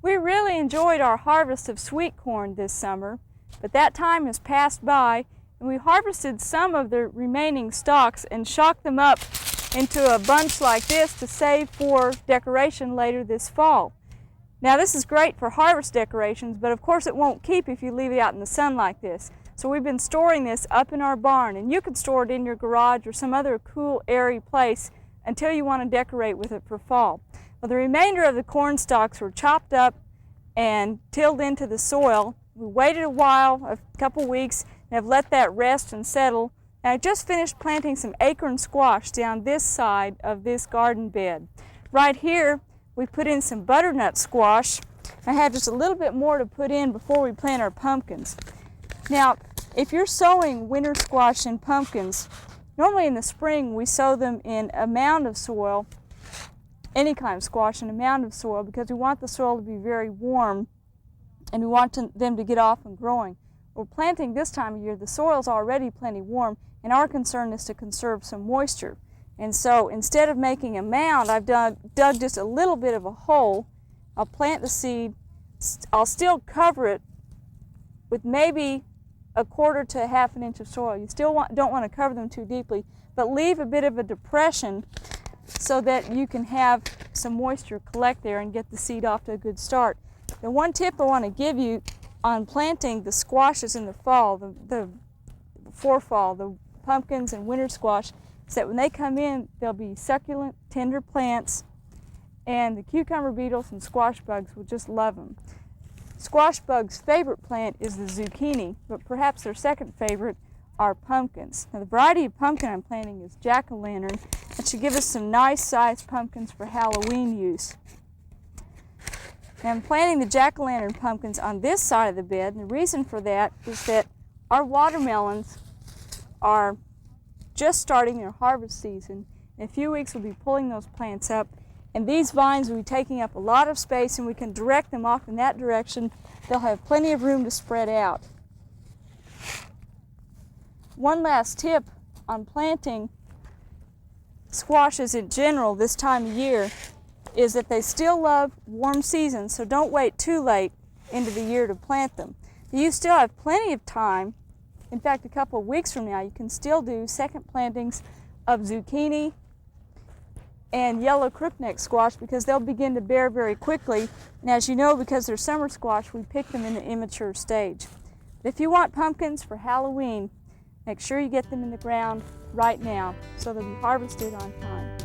We really enjoyed our harvest of sweet corn this summer, but that time has passed by and we harvested some of the remaining stalks and shocked them up into a bunch like this to save for decoration later this fall. Now this is great for harvest decorations, but of course it won't keep if you leave it out in the sun like this. So we've been storing this up in our barn, and you can store it in your garage or some other cool, airy place until you want to decorate with it for fall. Well, the remainder of the corn stalks were chopped up and tilled into the soil. We waited a while, a couple weeks, and have let that rest and settle. And I just finished planting some acorn squash down this side of this garden bed. Right here, we put in some butternut squash. I have just a little bit more to put in before we plant our pumpkins. Now, if you're sowing winter squash and pumpkins, normally in the spring we sow them in a mound of soil, any kind of squash in a mound of soil, because we want the soil to be very warm and we want them to get off and growing. We're planting this time of year, the soil's already plenty warm, and our concern is to conserve some moisture. And so instead of making a mound, I've dug just a little bit of a hole. I'll plant the seed. I'll still cover it with maybe a quarter to a half an inch of soil. You still don't want to cover them too deeply, but leave a bit of a depression so that you can have some moisture collect there and get the seed off to a good start. The one tip I want to give you on planting the squashes in the fall, before fall, the pumpkins and winter squash, is that when they come in, they'll be succulent, tender plants, and the cucumber beetles and squash bugs will just love them. Squash bugs' favorite plant is the zucchini, but perhaps their second favorite are pumpkins. Now the variety of pumpkin I'm planting is jack-o'-lantern. That should give us some nice sized pumpkins for Halloween use. Now I'm planting the jack-o'-lantern pumpkins on this side of the bed, and the reason for that is that our watermelons are just starting their harvest season. In a few weeks we'll be pulling those plants up, and these vines will be taking up a lot of space, and we can direct them off in that direction. They'll have plenty of room to spread out. One last tip on planting squashes in general this time of year is that they still love warm seasons, so don't wait too late into the year to plant them. You still have plenty of time. In fact, a couple of weeks from now, you can still do second plantings of zucchini and yellow crookneck squash, because they'll begin to bear very quickly. And as you know, because they're summer squash, we pick them in the immature stage. But if you want pumpkins for Halloween, make sure you get them in the ground right now so they'll be harvested on time.